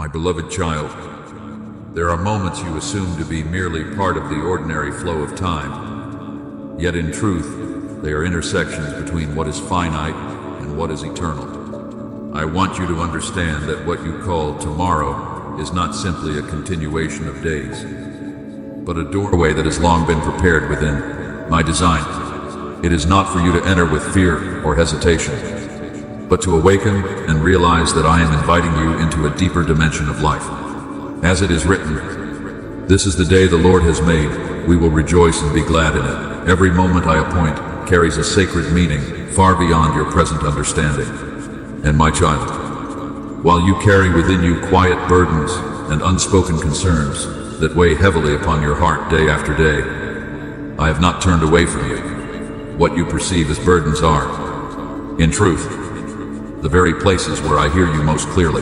My beloved child, there are moments you assume to be merely part of the ordinary flow of time. Yet in truth, they are intersections between what is finite and what is eternal. I want you to understand that what you call tomorrow is not simply a continuation of days, but a doorway that has long been prepared within my design. It is not for you to enter with fear or hesitation, but to awaken and realize that I am inviting you into a deeper dimension of life. As it is written, "This is the day the Lord has made, we will rejoice and be glad in it." Every moment I appoint carries a sacred meaning far beyond your present understanding. And my child, while you carry within you quiet burdens and unspoken concerns that weigh heavily upon your heart day after day, I have not turned away from you. What you perceive as burdens are, in truth, the very places where I hear you most clearly.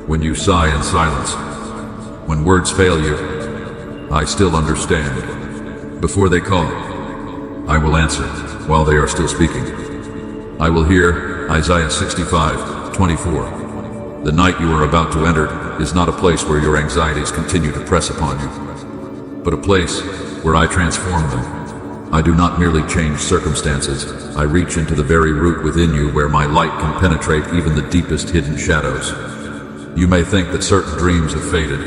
When you sigh in silence, when words fail you, I still understand. Before they call, I will answer while they are still speaking. I will hear Isaiah 65:24. The night you are about to enter is not a place where your anxieties continue to press upon you, but a place where I transform them. I do not merely change circumstances, I reach into the very root within you where my light can penetrate even the deepest hidden shadows. You may think that certain dreams have faded,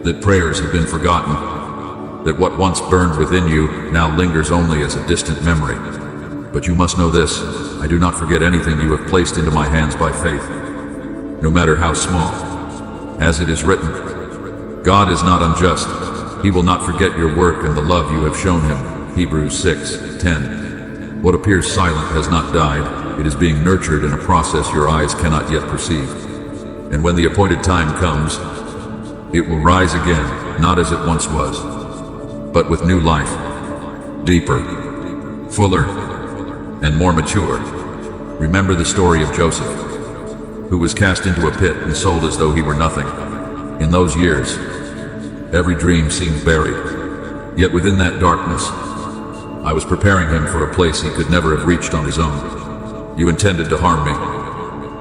that prayers have been forgotten, that what once burned within you now lingers only as a distant memory. But you must know this: I do not forget anything you have placed into my hands by faith, no matter how small. As it is written, God is not unjust. He will not forget your work and the love you have shown him. Hebrews 6:10. What appears silent has not died. It is being nurtured in a process your eyes cannot yet perceive. And when the appointed time comes, it will rise again, not as it once was, but with new life, deeper, fuller, and more mature. Remember the story of Joseph, who was cast into a pit and sold as though he were nothing. In those years, every dream seemed buried. Yet within that darkness, I was preparing him for a place he could never have reached on his own. You intended to harm me,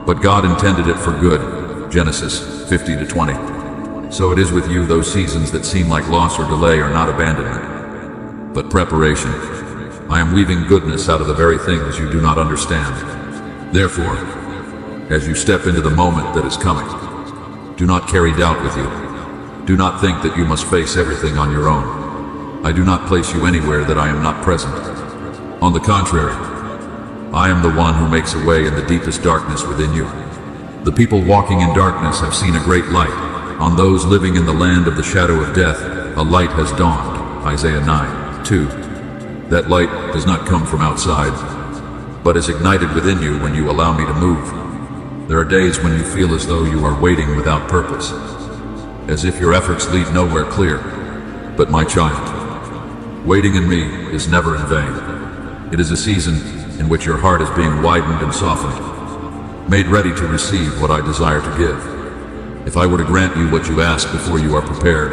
but God intended it for good. Genesis 50:20. So it is with you. Those seasons that seem like loss or delay are not abandonment, but preparation. I am weaving goodness out of the very things you do not understand. Therefore, as you step into the moment that is coming, do not carry doubt with you. Do not think that you must face everything on your own. I do not place you anywhere that I am not present. On the contrary, I am the one who makes a way in the deepest darkness within you. The people walking in darkness have seen a great light. On those living in the land of the shadow of death, a light has dawned. Isaiah 9:2. That light does not come from outside, but is ignited within you when you allow me to move. There are days when you feel as though you are waiting without purpose, as if your efforts lead nowhere clear. But my child, waiting in me is never in vain. It is a season in which your heart is being widened and softened, made ready to receive what I desire to give. If I were to grant you what you ask before you are prepared,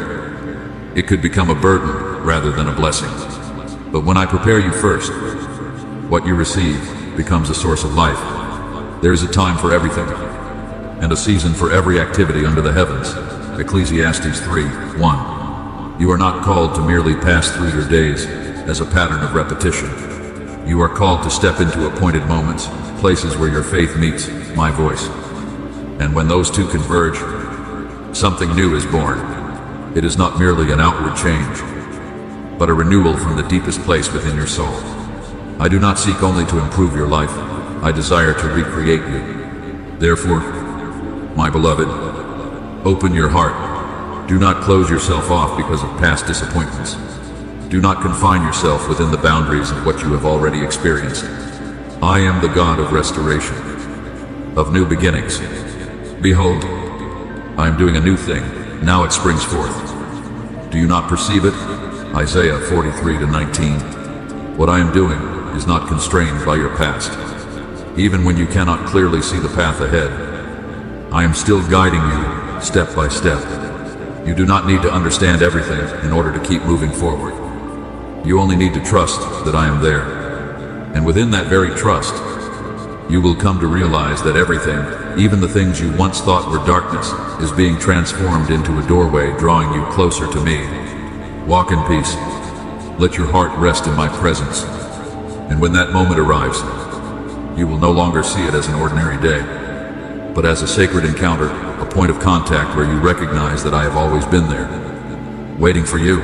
it could become a burden rather than a blessing. But when I prepare you first, what you receive becomes a source of life. There is a time for everything, and a season for every activity under the heavens. Ecclesiastes 3:1. You are not called to merely pass through your days as a pattern of repetition. You are called to step into appointed moments, places where your faith meets my voice. And when those two converge, something new is born. It is not merely an outward change, but a renewal from the deepest place within your soul. I do not seek only to improve your life. I desire to recreate you. Therefore, my beloved, open your heart. Do not close yourself off because of past disappointments. Do not confine yourself within the boundaries of what you have already experienced. I am the God of restoration, of new beginnings. Behold, I am doing a new thing. Now it springs forth. Do you not perceive it? Isaiah 43:19. What I am doing is not constrained by your past. Even when you cannot clearly see the path ahead, I am still guiding you step by step. You do not need to understand everything in order to keep moving forward. You only need to trust that I am there. And within that very trust, you will come to realize that everything, even the things you once thought were darkness, is being transformed into a doorway drawing you closer to me. Walk in peace. Let your heart rest in my presence. And when that moment arrives, you will no longer see it as an ordinary day, but as a sacred encounter, a point of contact where you recognize that I have always been there, waiting for you,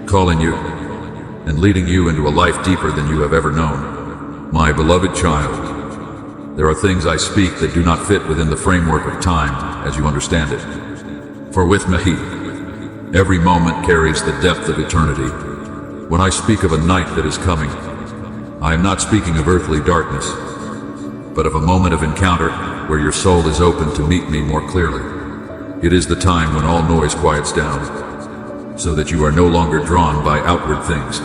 calling you, and leading you into a life deeper than you have ever known. My beloved child, there are things I speak that do not fit within the framework of time as you understand it. For with me, every moment carries the depth of eternity. When I speak of a night that is coming, I am not speaking of earthly darkness, but of a moment of encounter where your soul is open to meet me more clearly. It is the time when all noise quiets down, so that you are no longer drawn by outward things,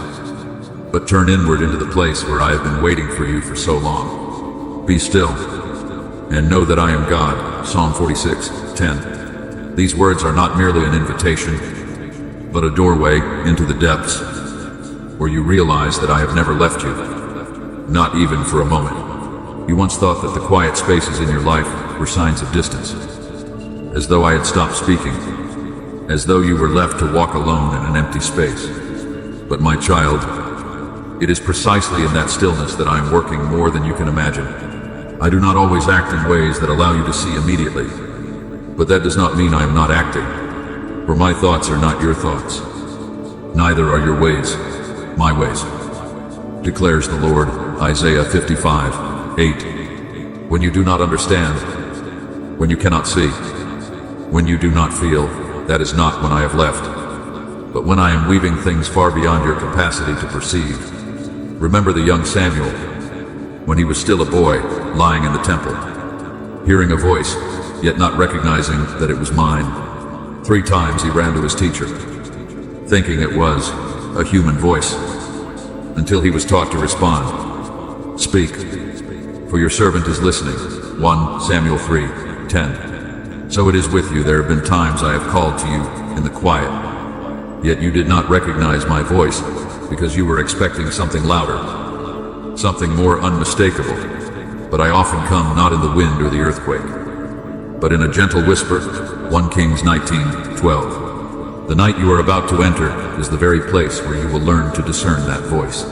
but turn inward into the place where I have been waiting for you for so long. Be still, and know that I am God. Psalm 46:10. These words are not merely an invitation, but a doorway into the depths, where you realize that I have never left you, not even for a moment. You once thought that the quiet spaces in your life were signs of distance, as though I had stopped speaking, as though you were left to walk alone in an empty space. But my child, it is precisely in that stillness that I am working more than you can imagine. I do not always act in ways that allow you to see immediately, but that does not mean I am not acting, for my thoughts are not your thoughts. Neither are your ways my ways, declares the Lord. Isaiah 55:8. When you do not understand, when you cannot see, when you do not feel, that is not when I have left, but when I am weaving things far beyond your capacity to perceive. Remember the young Samuel, when he was still a boy, lying in the temple, hearing a voice, yet not recognizing that it was mine. 3 times he ran to his teacher, thinking it was a human voice, until he was taught to respond, "Speak, for your servant is listening." 1 Samuel 3:10. So it is with you. There have been times I have called to you in the quiet, yet you did not recognize my voice because you were expecting something louder, something more unmistakable. But I often come not in the wind or the earthquake, but in a gentle whisper. 1 Kings 19:12. The night you are about to enter is the very place where you will learn to discern that voice.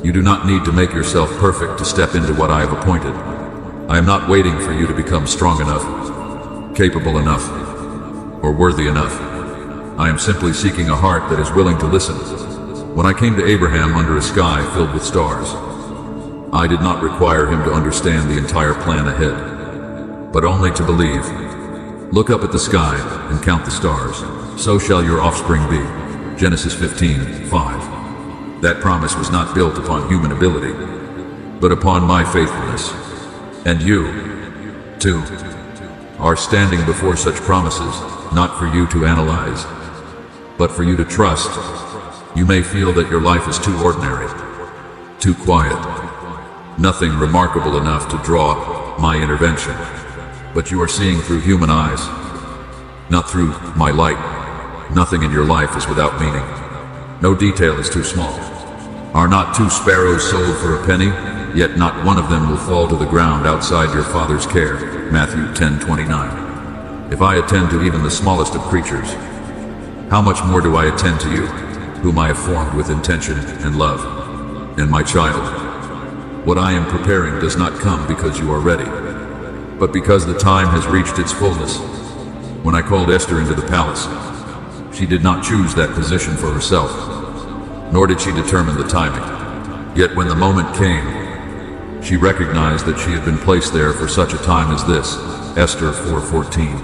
You do not need to make yourself perfect to step into what I have appointed. I am not waiting for you to become strong enough, capable enough, or worthy enough. I am simply seeking a heart that is willing to listen. When I came to Abraham under a sky filled with stars, I did not require him to understand the entire plan ahead, but only to believe. Look up at the sky and count the stars. So shall your offspring be. Genesis 15:5. That promise was not built upon human ability, but upon my faithfulness. And you, too, are standing before such promises, not for you to analyze, but for you to trust. You may feel that your life is too ordinary, too quiet, nothing remarkable enough to draw my intervention. But you are seeing through human eyes, not through my light. Nothing in your life is without meaning. No detail is too small. Are not 2 sparrows sold for a penny? Yet not one of them will fall to the ground outside your Father's care. Matthew 10:29. If I attend to even the smallest of creatures, how much more do I attend to you, whom I have formed with intention and love? And my child, what I am preparing does not come because you are ready, but because the time has reached its fullness. When I called Esther into the palace, she did not choose that position for herself, nor did she determine the timing. Yet when the moment came, she recognized that she had been placed there for such a time as this. Esther 4:14.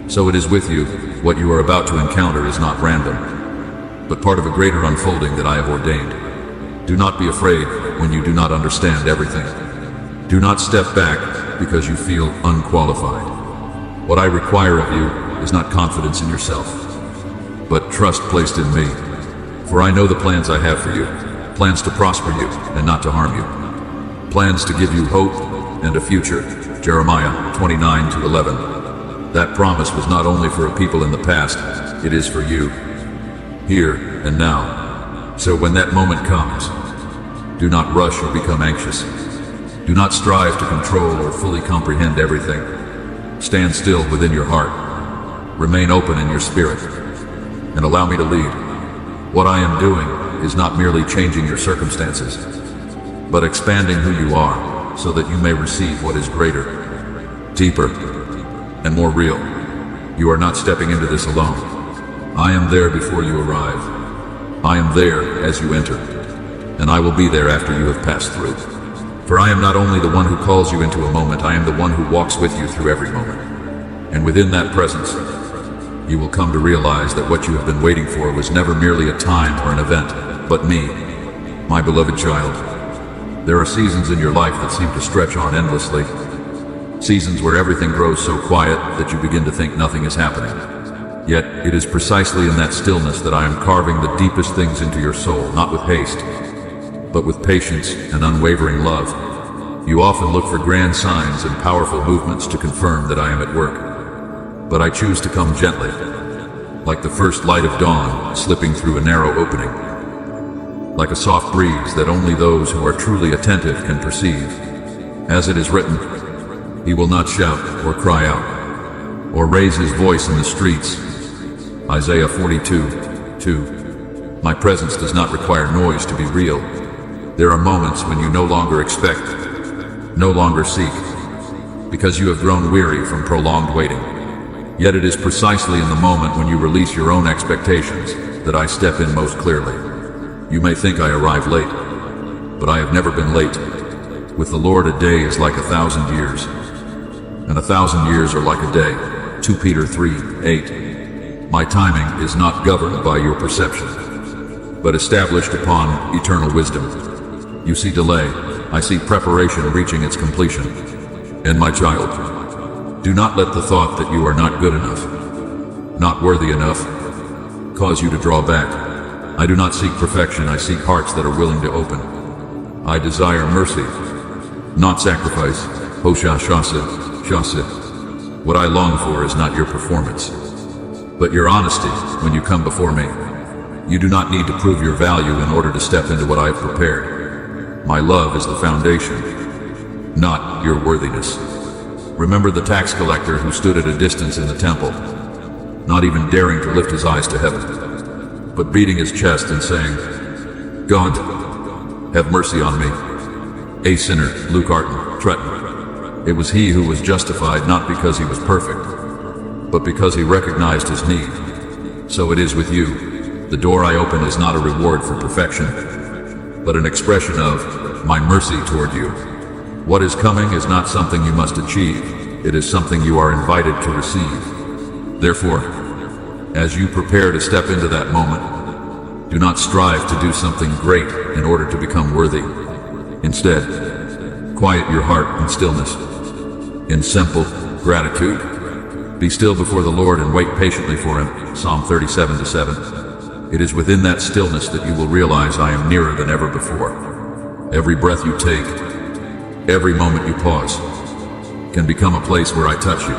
So it is with you. What you are about to encounter is not random, but part of a greater unfolding that I have ordained. Do not be afraid when you do not understand everything. Do not step back because you feel unqualified. What I require of you is not confidence in yourself, but trust placed in me. For I know the plans I have for you, plans to prosper you and not to harm you, plans to give you hope and a future. Jeremiah 29:11. That promise was not only for a people in the past, it is for you, here and now. So when that moment comes, do not rush or become anxious. Do not strive to control or fully comprehend everything. Stand still within your heart. Remain open in your spirit, and allow me to lead. What I am doing is not merely changing your circumstances, but expanding who you are so that you may receive what is greater, deeper, and more real. You are not stepping into this alone. I am there before you arrive. I am there as you enter, and I will be there after you have passed through. For I am not only the one who calls you into a moment, I am the one who walks with you through every moment. And within that presence, you will come to realize that what you have been waiting for was never merely a time or an event, but me, my beloved child. There are seasons in your life that seem to stretch on endlessly. Seasons where everything grows so quiet that you begin to think nothing is happening. Yet, it is precisely in that stillness that I am carving the deepest things into your soul, not with haste, but with patience and unwavering love. You often look for grand signs and powerful movements to confirm that I am at work. But I choose to come gently, like the first light of dawn slipping through a narrow opening, like a soft breeze that only those who are truly attentive can perceive. As it is written, he will not shout or cry out, or raise his voice in the streets. Isaiah 42:2. My presence does not require noise to be real. There are moments when you no longer expect, no longer seek, because you have grown weary from prolonged waiting. Yet it is precisely in the moment when you release your own expectations that I step in most clearly. You may think I arrive late, but I have never been late. With the Lord, a day is like 1,000 years, and 1,000 years are like a day. 2 Peter 3:8. My timing is not governed by your perception, but established upon eternal wisdom. You see delay, I see preparation reaching its completion. And my child, do not let the thought that you are not good enough, not worthy enough, cause you to draw back. I do not seek perfection, I seek hearts that are willing to open. I desire mercy, not sacrifice. Hosea Shaseh. What I long for is not your performance, but your honesty when you come before me. You do not need to prove your value in order to step into what I have prepared. My love is the foundation, not your worthiness. Remember the tax collector who stood at a distance in the temple, not even daring to lift his eyes to heaven, but beating his chest and saying, God, have mercy on me, a sinner. Luke Arton, Tretton. It was he who was justified not because he was perfect, but because he recognized his need. So it is with you. The door I open is not a reward for perfection, but an expression of my mercy toward you. What is coming is not something you must achieve. It is something you are invited to receive. Therefore, as you prepare to step into that moment, do not strive to do something great in order to become worthy. Instead, quiet your heart in stillness, in simple gratitude. Be still before the Lord and wait patiently for him. Psalm 37:7. It is within that stillness that you will realize I am nearer than ever before. Every breath you take, every moment you pause, can become a place where I touch you.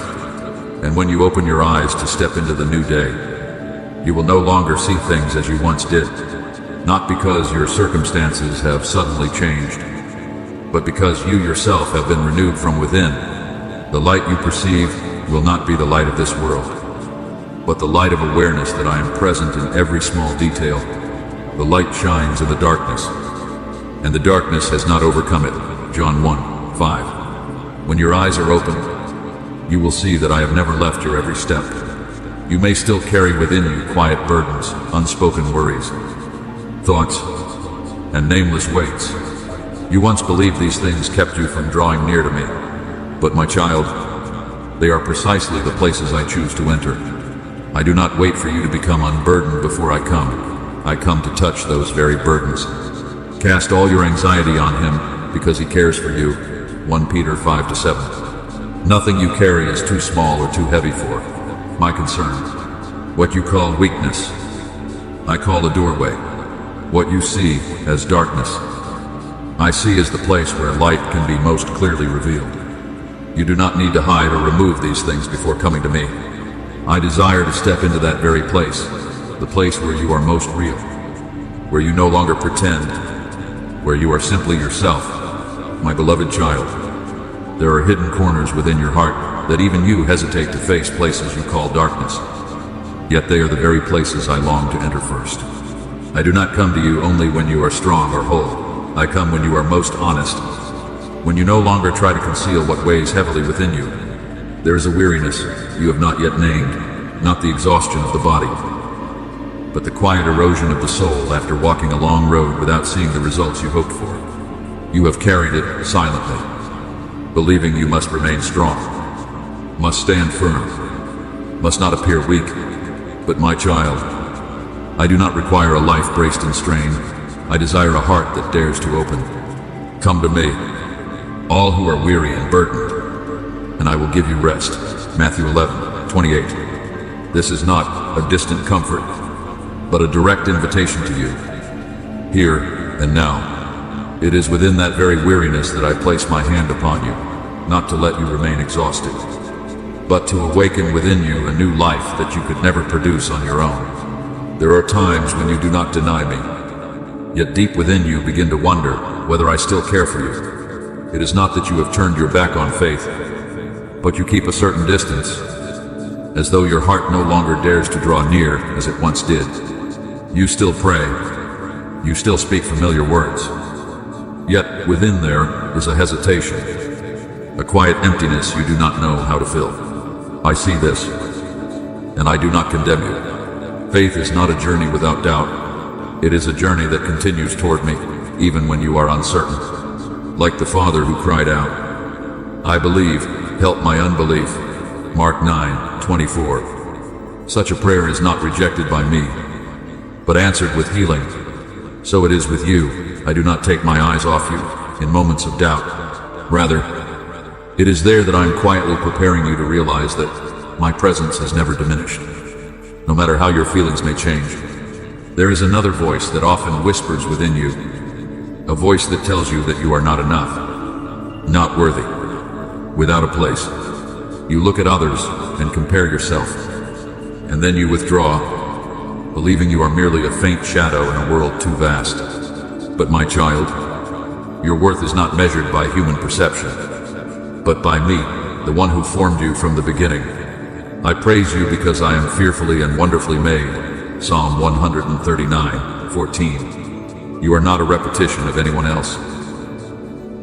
And when you open your eyes to step into the new day, you will no longer see things as you once did. Not because your circumstances have suddenly changed, but because you yourself have been renewed from within. The light you perceive will not be the light of this world, but the light of awareness that I am present in every small detail. The light shines in the darkness, and the darkness has not overcome it. John 1:5. When your eyes are open, you will see that I have never left your every step. You may still carry within you quiet burdens, unspoken worries, thoughts, and nameless weights. You once believed these things kept you from drawing near to me, but my child, they are precisely the places I choose to enter. I do not wait for you to become unburdened before I come. I come to touch those very burdens. Cast all your anxiety on him because he cares for you. 1 Peter 5-7. Nothing you carry is too small or too heavy for my concern. What you call weakness, I call a doorway. What you see as darkness, I see as the place where light can be most clearly revealed. You do not need to hide or remove these things before coming to me. I desire to step into that very place, the place where you are most real, where you no longer pretend, where you are simply yourself. My beloved child, there are hidden corners within your heart that even you hesitate to face places you call darkness. Yet they are the very places I long to enter first. I do not come to you only when you are strong or whole. I come when you are most honest, when you no longer try to conceal what weighs heavily within you. There is a weariness you have not yet named, not the exhaustion of the body, but the quiet erosion of the soul after walking a long road without seeing the results you hoped for. You have carried it silently, believing you must remain strong, must stand firm, must not appear weak. But my child, I do not require a life braced in strain. I desire a heart that dares to open. Come to me, all who are weary and burdened, and I will give you rest. Matthew 11:28. This is not a distant comfort, but a direct invitation to you, here and now. It is within that very weariness that I place my hand upon you, not to let you remain exhausted, but to awaken within you a new life that you could never produce on your own. There are times when you do not deny me, yet deep within you begin to wonder whether I still care for you. It is not that you have turned your back on faith, but you keep a certain distance, as though your heart no longer dares to draw near as it once did. You still pray, you still speak familiar words, yet within there is a hesitation, a quiet emptiness you do not know how to fill. I see this, and I do not condemn you. Faith is not a journey without doubt. It is a journey that continues toward me, even when you are uncertain. Like the father who cried out, "I believe, help my unbelief." Mark 9:24. Such a prayer is not rejected by me, but answered with healing. So it is with you. I do not take my eyes off you in moments of doubt. Rather, it is there that I am quietly preparing you to realize that my presence has never diminished. No matter how your feelings may change, there is another voice that often whispers within you, a voice that tells you that you are not enough, not worthy, without a place. You look at others and compare yourself, and then you withdraw, believing you are merely a faint shadow in a world too vast. But my child, your worth is not measured by human perception, but by me, the one who formed you from the beginning. I praise you because I am fearfully and wonderfully made. Psalm 139:14. You are not a repetition of anyone else,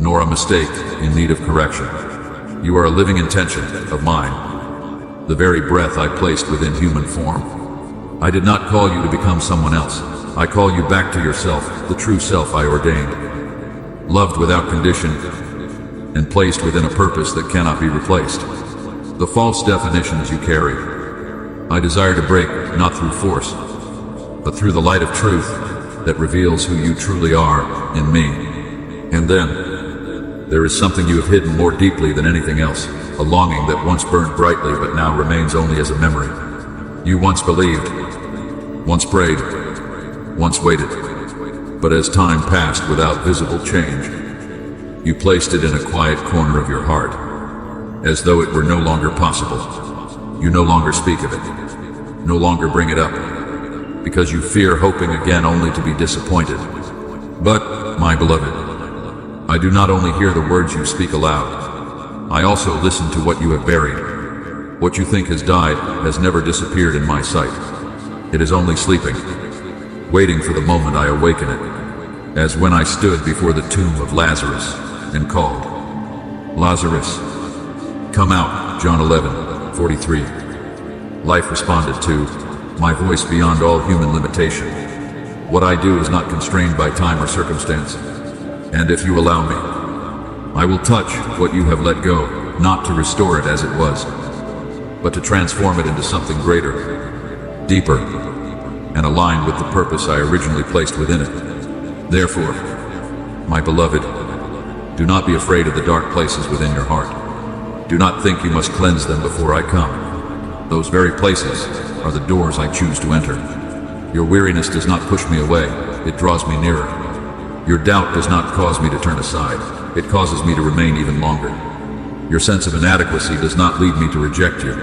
nor a mistake in need of correction. You are a living intention of mine, the very breath I placed within human form. I did not call you to become someone else. I call you back to yourself, the true self I ordained, loved without condition, and placed within a purpose that cannot be replaced. The false definitions you carry, I desire to break not through force, but through the light of truth that reveals who you truly are in me. And then, there is something you have hidden more deeply than anything else, a longing that once burned brightly but now remains only as a memory. You once believed, once prayed, once waited, but as time passed without visible change, you placed it in a quiet corner of your heart, as though it were no longer possible. You no longer speak of it, no longer bring it up, because you fear hoping again only to be disappointed. But, my beloved, I do not only hear the words you speak aloud, I also listen to what you have buried. What you think has died has never disappeared in my sight. It is only sleeping, waiting for the moment I awaken it, as when I stood before the tomb of Lazarus and called, "Lazarus, come out." John 11:43. Life responded to my voice beyond all human limitation. What I do is not constrained by time or circumstance, and if you allow me, I will touch what you have let go, not to restore it as it was, but to transform it into something greater, deeper, and aligned with the purpose I originally placed within it. Therefore, my beloved, do not be afraid of the dark places within your heart. Do not think you must cleanse them before I come. Those very places are the doors I choose to enter. Your weariness does not push me away, it draws me nearer. Your doubt does not cause me to turn aside, it causes me to remain even longer. Your sense of inadequacy does not lead me to reject you,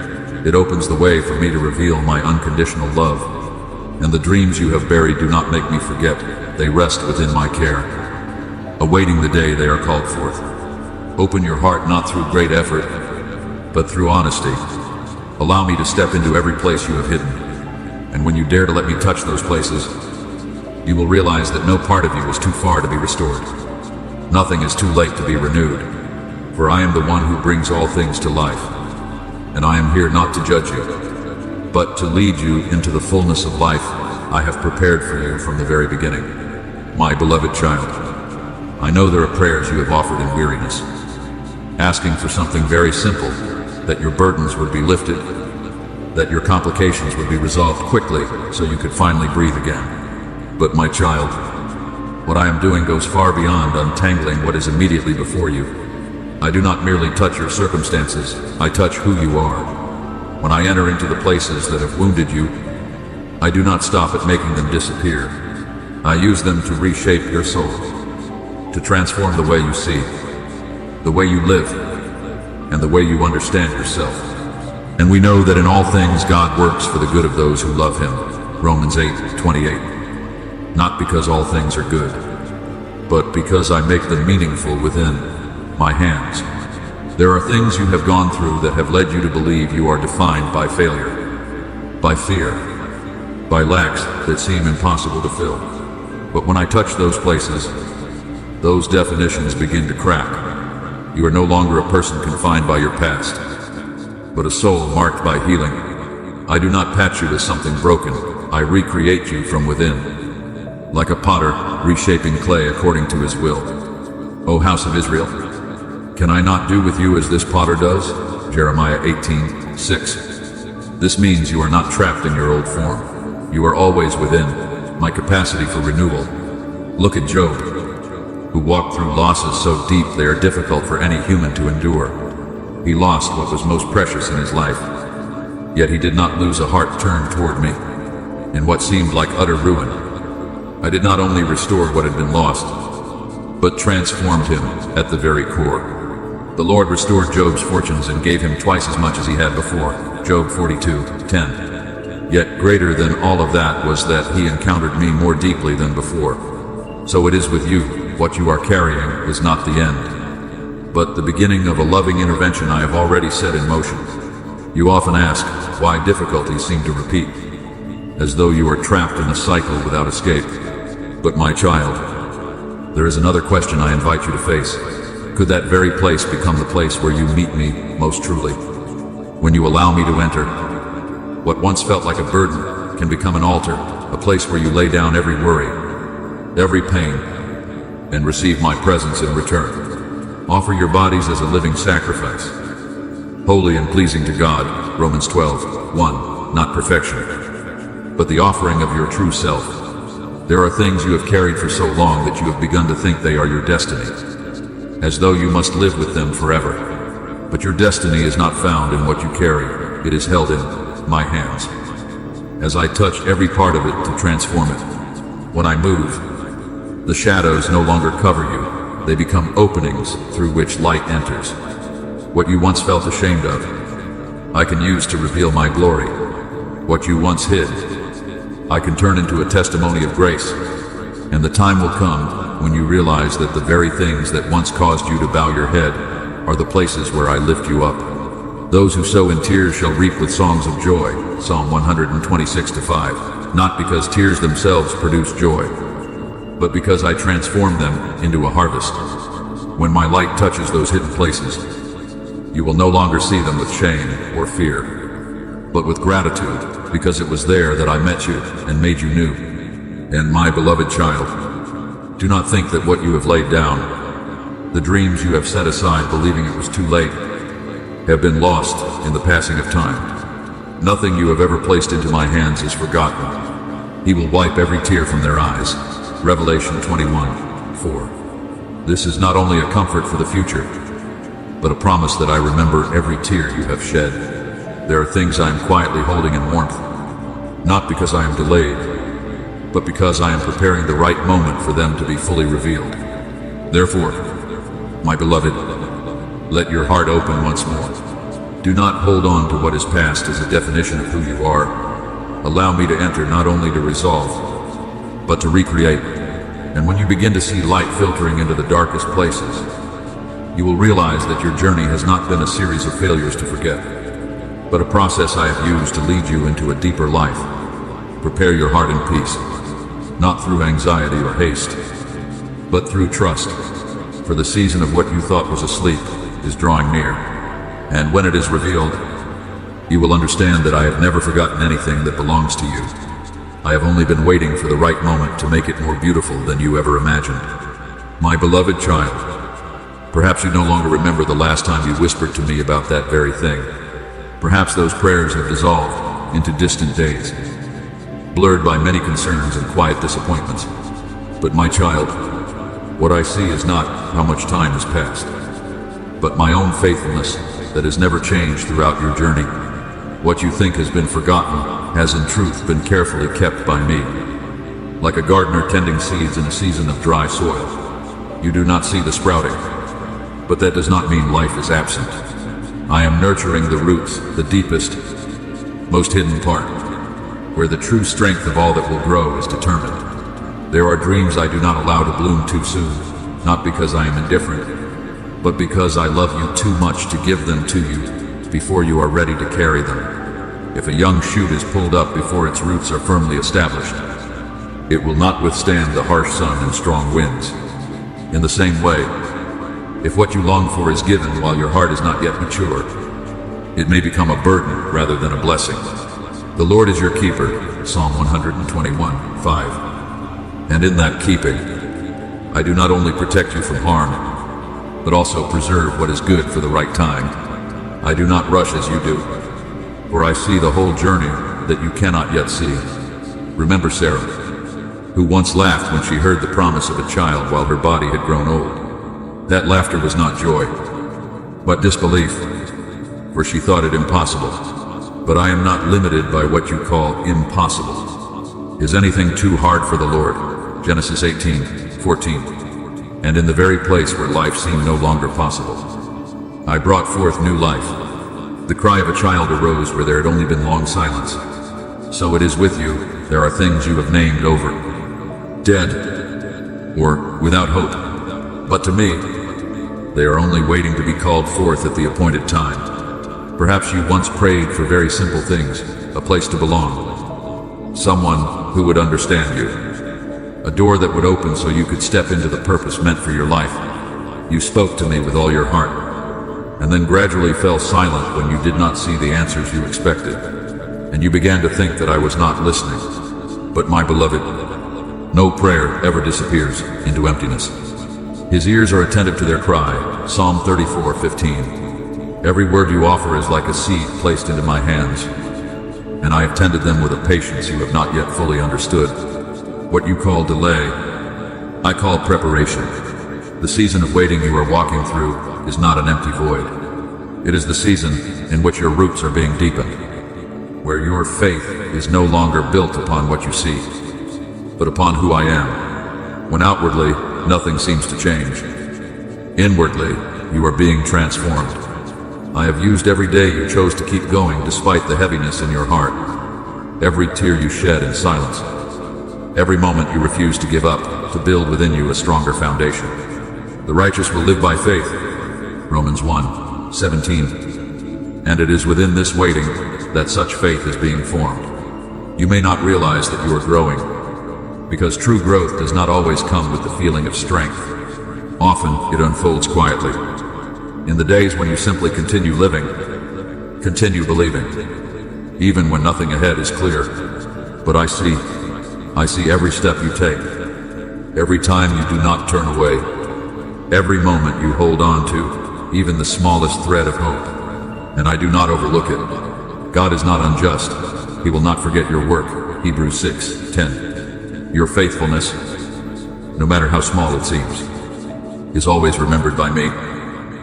it opens the way for me to reveal my unconditional love. And the dreams you have buried do not make me forget, they rest within my care, awaiting the day they are called forth. Open your heart not through great effort, but through honesty. Allow me to step into every place you have hidden. And when you dare to let me touch those places, you will realize that no part of you is too far to be restored. Nothing is too late to be renewed, for I am the one who brings all things to life. And I am here not to judge you, but to lead you into the fullness of life I have prepared for you from the very beginning. My beloved child, I know there are prayers you have offered in weariness, asking for something very simple, that your burdens would be lifted, that your complications would be resolved quickly so you could finally breathe again. But my child, what I am doing goes far beyond untangling what is immediately before you. I do not merely touch your circumstances, I touch who you are. When I enter into the places that have wounded you, I do not stop at making them disappear. I use them to reshape your soul, to transform the way you see, the way you live, and the way you understand yourself. And we know that in all things God works for the good of those who love Him. Romans 8:28. Not because all things are good, but because I make them meaningful within my hands. There are things you have gone through that have led you to believe you are defined by failure, by fear, by lacks that seem impossible to fill. But when I touch those places, those definitions begin to crack. You are no longer a person confined by your past, but a soul marked by healing. I do not patch you as something broken, I recreate you from within. Like a potter reshaping clay according to his will. O house of Israel, can I not do with you as this potter does? Jeremiah 18:6. This means you are not trapped in your old form. You are always within my capacity for renewal. Look at Job, who walked through losses so deep they are difficult for any human to endure. He lost what was most precious in his life, yet he did not lose a heart turned toward me. In what seemed like utter ruin, I did not only restore what had been lost, but transformed him at the very core. The Lord restored Job's fortunes and gave him twice as much as he had before. Job 42:10. Yet greater than all of that was that he encountered me more deeply than before. So it is with you. What you are carrying is not the end, but the beginning of a loving intervention I have already set in motion. You often ask why difficulties seem to repeat, as though you are trapped in a cycle without escape. But my child, there is another question I invite you to face. Could that very place become the place where you meet me most truly? When you allow me to enter, what once felt like a burden can become an altar, a place where you lay down every worry, every pain, and receive my presence in return. Offer your bodies as a living sacrifice, holy and pleasing to God. Romans 12:1. Not perfection, but the offering of your true self. There are things you have carried for so long that you have begun to think they are your destiny, as though you must live with them forever. But your destiny is not found in what you carry, it is held in my hands. As I touch every part of it to transform it, when I move, the shadows no longer cover you, they become openings through which light enters. What you once felt ashamed of, I can use to reveal my glory. What you once hid, I can turn into a testimony of grace. And the time will come when you realize that the very things that once caused you to bow your head are the places where I lift you up. Those who sow in tears shall reap with songs of joy. Psalm 126:5. Not because tears themselves produce joy, but because I transform them into a harvest. When my light touches those hidden places, you will no longer see them with shame or fear, but with gratitude, because it was there that I met you and made you new. And my beloved child, do not think that what you have laid down, the dreams you have set aside believing it was too late, have been lost in the passing of time. Nothing you have ever placed into my hands is forgotten. He will wipe every tear from their eyes. Revelation 21:4. This is not only a comfort for the future, but a promise that I remember every tear you have shed. There are things I am quietly holding in warmth, not because I am delayed, but because I am preparing the right moment for them to be fully revealed. Therefore, my beloved, let your heart open once more. Do not hold on to what is past as a definition of who you are. Allow me to enter not only to resolve, but to recreate. And when you begin to see light filtering into the darkest places, You will realize that your journey has not been a series of failures to forget, but a process I have used to lead you into a deeper life. Prepare your heart in peace, not through anxiety or haste, but through trust, for the season of what you thought was asleep is drawing near. And when it is revealed, you will understand that I have never forgotten anything that belongs to you. I have only been waiting for the right moment to make it more beautiful than you ever imagined. My beloved child, perhaps you no longer remember the last time you whispered to me about that very thing. Perhaps those prayers have dissolved into distant days, blurred by many concerns and quiet disappointments. But my child, what I see is not how much time has passed, but my own faithfulness that has never changed throughout your journey. What you think has been forgotten has in truth been carefully kept by me. Like a gardener tending seeds in a season of dry soil, you do not see the sprouting, but that does not mean life is absent. I am nurturing the roots, the deepest, most hidden part, where the true strength of all that will grow is determined. There are dreams I do not allow to bloom too soon, not because I am indifferent, but because I love you too much to give them to you before you are ready to carry them. If a young shoot is pulled up before its roots are firmly established, it will not withstand the harsh sun and strong winds. In the same way, if what you long for is given while your heart is not yet mature, it may become a burden rather than a blessing. The Lord is your keeper, Psalm 121:5. And in that keeping, I do not only protect you from harm, but also preserve what is good for the right time. I do not rush as you do, for I see the whole journey that you cannot yet see. Remember Sarah, who once laughed when she heard the promise of a child while her body had grown old. That laughter was not joy, but disbelief, for she thought it impossible. But I am not limited by what you call impossible. Is anything too hard for the Lord? Genesis 18:14. And in the very place where life seemed no longer possible, I brought forth new life. The cry of a child arose where there had only been long silence. So it is with you. There are things you have named over, dead, or without hope. But to me, they are only waiting to be called forth at the appointed time. Perhaps you once prayed for very simple things, a place to belong, someone who would understand you, a door that would open so you could step into the purpose meant for your life. You spoke to me with all your heart, and then gradually fell silent when you did not see the answers you expected, and you began to think that I was not listening. But my beloved, no prayer ever disappears into emptiness. His ears are attentive to their cry, Psalm 34:15. Every word you offer is like a seed placed into my hands, and I have tended them with a patience you have not yet fully understood. What you call delay, I call preparation. The season of waiting you are walking through is not an empty void. It is the season in which your roots are being deepened, where your faith is no longer built upon what you see, but upon who I am. When outwardly, nothing seems to change, inwardly, you are being transformed. I have used every day you chose to keep going despite the heaviness in your heart, every tear you shed in silence, every moment you refuse to give up to build within you a stronger foundation. The righteous will live by faith, Romans 1:17. And it is within this waiting that such faith is being formed. You may not realize that you are growing, because true growth does not always come with the feeling of strength. Often it unfolds quietly, in the days when you simply continue living, continue believing, even when nothing ahead is clear. But I see every step you take, every time you do not turn away, every moment you hold on to, even the smallest thread of hope, and I do not overlook it. God is not unjust. He will not forget your work, Hebrews 6:10. Your faithfulness, no matter how small it seems, is always remembered by me.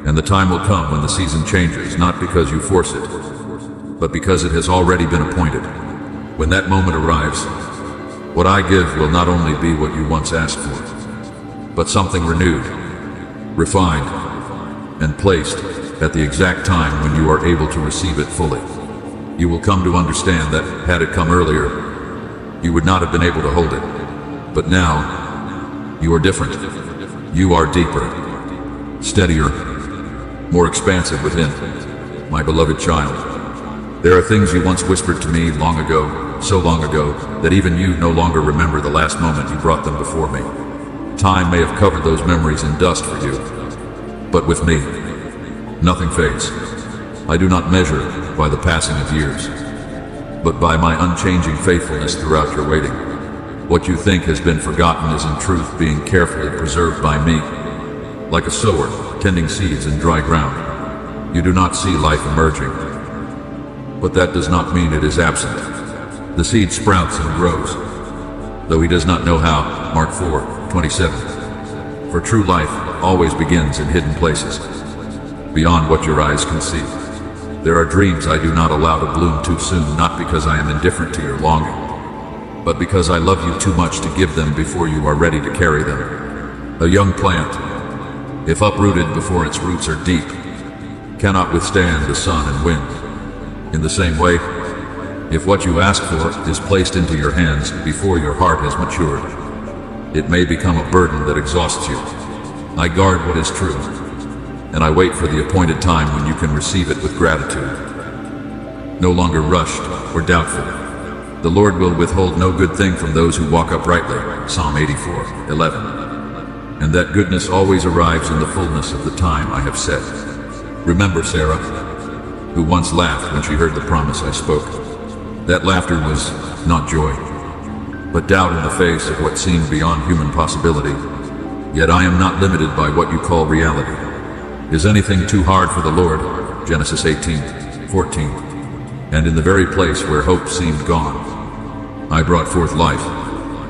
And the time will come when the season changes, not because you force it, but because it has already been appointed. When that moment arrives, what I give will not only be what you once asked for, but something renewed, refined, and placed at the exact time when you are able to receive it fully. You will come to understand that, had it come earlier, you would not have been able to hold it. But now, you are different. You are deeper, steadier, more expansive within. My beloved child, there are things you once whispered to me long ago, so long ago, that even you no longer remember the last moment you brought them before me. Time may have covered those memories in dust for you, but with me, nothing fades. I do not measure by the passing of years, but by my unchanging faithfulness throughout your waiting. What you think has been forgotten is in truth being carefully preserved by me. Like a sower tending seeds in dry ground, you do not see life emerging, but that does not mean it is absent. The seed sprouts and grows, though he does not know how. Mark 4:27. For true life always begins in hidden places, beyond what your eyes can see. There are dreams I do not allow to bloom too soon, not because I am indifferent to your longing, but because I love you too much to give them before you are ready to carry them. A young plant, if uprooted before its roots are deep, cannot withstand the sun and wind. In the same way, if what you ask for is placed into your hands before your heart has matured, it may become a burden that exhausts you. I guard what is true, and I wait for the appointed time when you can receive it with gratitude. No longer rushed or doubtful. The Lord will withhold no good thing from those who walk uprightly. Psalm 84:11. And that goodness always arrives in the fullness of the time I have set. Remember Sarah, who once laughed when she heard the promise I spoke. That laughter was not joy, but doubt in the face of what seemed beyond human possibility. Yet I am not limited by what you call reality. Is anything too hard for the Lord? Genesis 18:14. And in the very place where hope seemed gone, I brought forth life.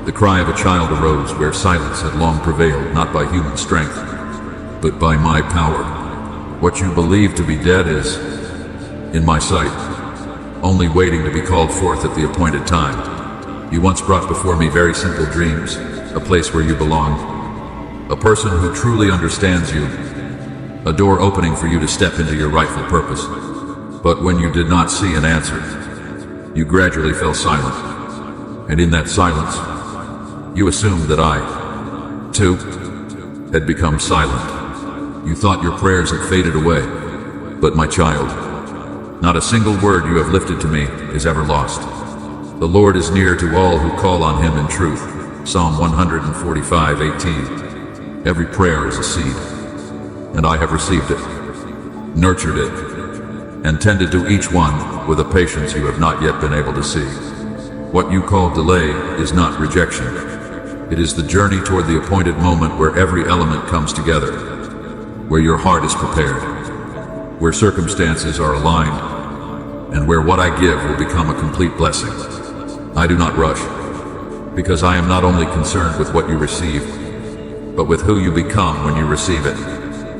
The cry of a child arose where silence had long prevailed, not by human strength, but by my power. What you believe to be dead is, in my sight, only waiting to be called forth at the appointed time. You once brought before me very simple dreams, a place where you belong, a person who truly understands you, a door opening for you to step into your rightful purpose. But when you did not see an answer, you gradually fell silent, and in that silence, you assumed that I, too, had become silent. You thought your prayers had faded away, but my child, not a single word you have lifted to me is ever lost. The Lord is near to all who call on him in truth. Psalm 145:18. Every prayer is a seed, and I have received it, nurtured it, and tended to each one with a patience you have not yet been able to see. What you call delay is not rejection. It is the journey toward the appointed moment where every element comes together, where your heart is prepared, where circumstances are aligned, and where what I give will become a complete blessing. I do not rush, because I am not only concerned with what you receive, but with who you become when you receive it.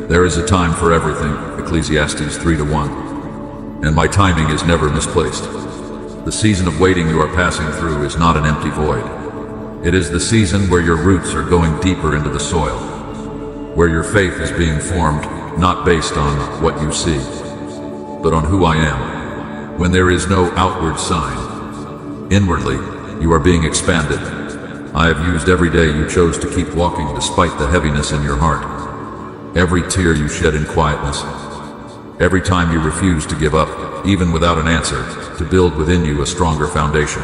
There is a time for everything, Ecclesiastes 3:1, and my timing is never misplaced. The season of waiting you are passing through is not an empty void. It is the season where your roots are going deeper into the soil, where your faith is being formed not based on what you see, but on who I am. When there is no outward sign, inwardly you are being expanded. I have used every day you chose to keep walking despite the heaviness in your heart, every tear you shed in quietness, every time you refused to give up, even without an answer, to build within you a stronger foundation.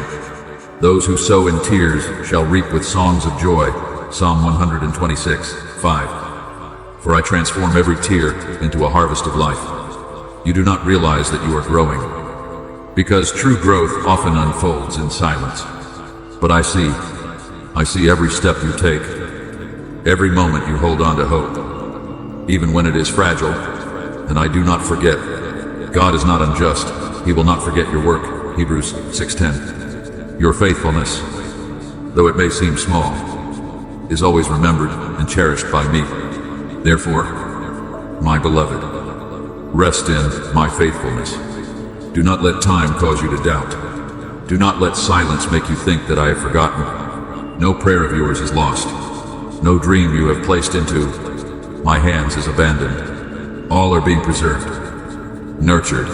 Those who sow in tears shall reap with songs of joy. Psalm 126:5. For I transform every tear into a harvest of life. You do not realize that you are growing, because true growth often unfolds in silence. But I see every step you take, every moment you hold on to hope, even when it is fragile, and I do not forget. God is not unjust. He will not forget your work. Hebrews 6:10. Your faithfulness, though it may seem small, is always remembered and cherished by me. Therefore, my beloved, rest in my faithfulness. Do not let time cause you to doubt. Do not let silence make you think that I have forgotten. No prayer of yours is lost. No dream you have placed into my hands is abandoned. All are being preserved, nurtured,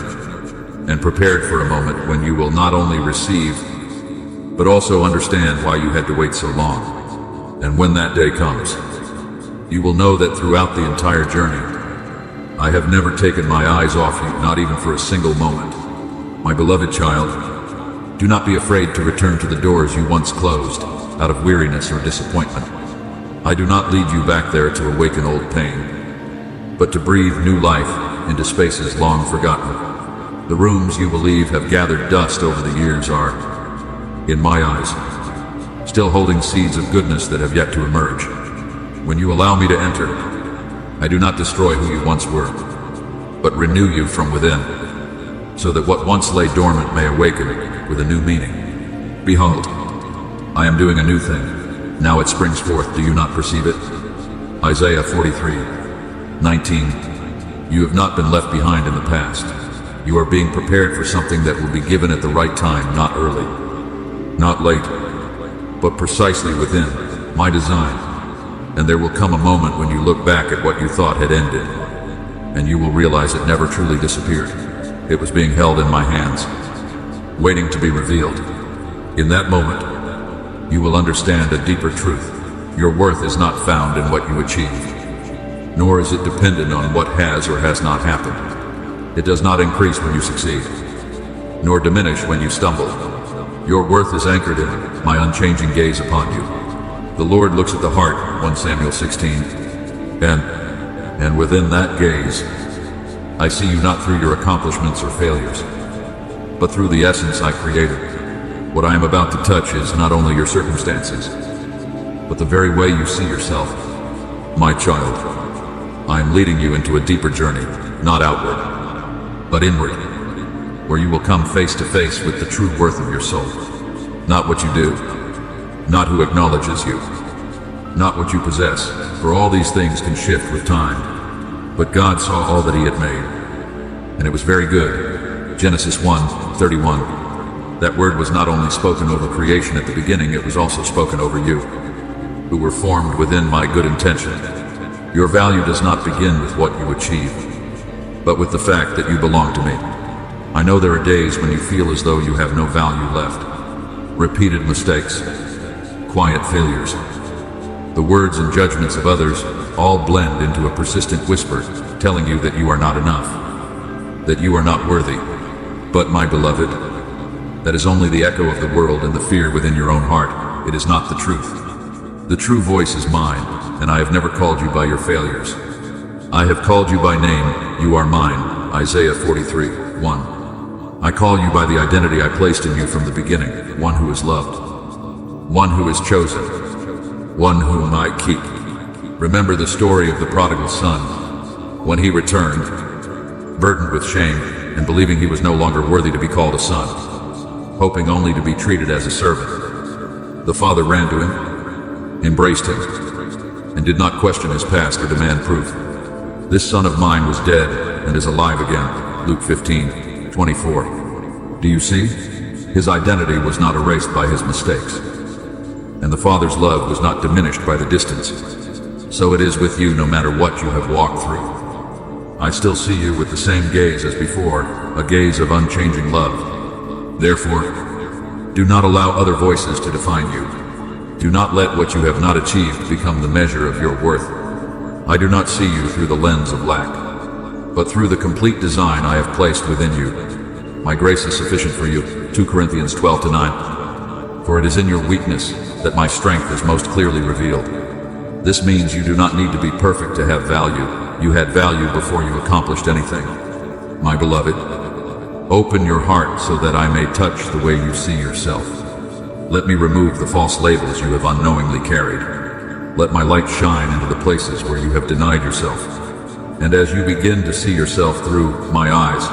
and prepared for a moment when you will not only receive, but also understand why you had to wait so long. And when that day comes, you will know that throughout the entire journey, I have never taken my eyes off you, not even for a single moment. My beloved child, do not be afraid to return to the doors you once closed, out of weariness or disappointment. I do not lead you back there to awaken old pain, but to breathe new life into spaces long forgotten. The rooms you believe have gathered dust over the years are, in my eyes, still holding seeds of goodness that have yet to emerge. When you allow me to enter, I do not destroy who you once were, but renew you from within, so that what once lay dormant may awaken with a new meaning. Behold, I am doing a new thing. Now it springs forth. Do you not perceive it? Isaiah 43:19. You have not been left behind in the past. You are being prepared for something that will be given at the right time, not early, not late, but precisely within my design. And there will come a moment when you look back at what you thought had ended, and you will realize it never truly disappeared. It was being held in my hands, waiting to be revealed. In that moment, you will understand a deeper truth. Your worth is not found in what you achieve, nor is it dependent on what has or has not happened. It does not increase when you succeed, nor diminish when you stumble. Your worth is anchored in my unchanging gaze upon you. The Lord looks at the heart, 1 Samuel 16, and within that gaze, I see you not through your accomplishments or failures, but through the essence I created. What I am about to touch is not only your circumstances, but the very way you see yourself. My child, I am leading you into a deeper journey, not outward, but inward, where you will come face to face with the true worth of your soul. Not what you do, not who acknowledges you, not what you possess, for all these things can shift with time. But God saw all that he had made, and it was very good. Genesis 1:31. That word was not only spoken over creation at the beginning, it was also spoken over you, who were formed within my good intention. Your value does not begin with what you achieve, but with the fact that you belong to me. I know there are days when you feel as though you have no value left. Repeated mistakes, quiet failures, the words and judgments of others all blend into a persistent whisper telling you that you are not enough, that you are not worthy. But my beloved, that is only the echo of the world and the fear within your own heart. It is not the truth. The true voice is mine, and I have never called you by your failures. I have called you by name. You are mine. Isaiah 43:1. I call you by the identity I placed in you from the beginning, one who is loved, one who is chosen, one whom I keep. Remember the story of the prodigal son. When he returned, burdened with shame and believing he was no longer worthy to be called a son, hoping only to be treated as a servant, the father ran to him, embraced him, and did not question his past or demand proof. This son of mine was dead and is alive again. Luke 15:24. Do you see? His identity was not erased by his mistakes, and the Father's love was not diminished by the distance. So it is with you no matter what you have walked through. I still see you with the same gaze as before, a gaze of unchanging love. Therefore, do not allow other voices to define you. Do not let what you have not achieved become the measure of your worth. I do not see you through the lens of lack, but through the complete design I have placed within you. My grace is sufficient for you. 2 Corinthians 12:9. For it is in your weakness that my strength is most clearly revealed. This means you do not need to be perfect to have value. You had value before you accomplished anything. My beloved, open your heart so that I may touch the way you see yourself. Let me remove the false labels you have unknowingly carried. Let my light shine into the places where you have denied yourself. And as you begin to see yourself through my eyes,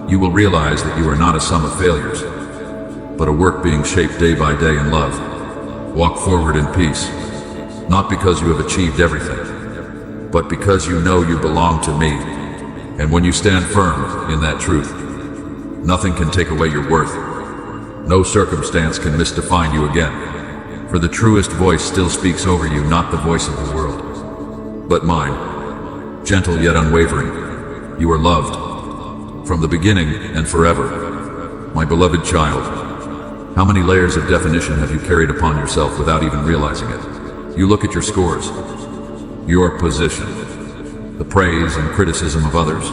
you will realize that you are not a sum of failures, but a work being shaped day by day in love. Walk forward in peace, not because you have achieved everything, but because you know you belong to me. And when you stand firm in that truth, nothing can take away your worth. No circumstance can misdefine you again, for the truest voice still speaks over you, not the voice of the world, but mine. Gentle yet unwavering, you are loved, from the beginning and forever. My beloved child, how many layers of definition have you carried upon yourself without even realizing it? You look at your scores, your position, the praise and criticism of others,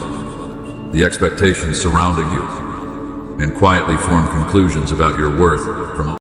the expectations surrounding you, and quietly form conclusions about your worth from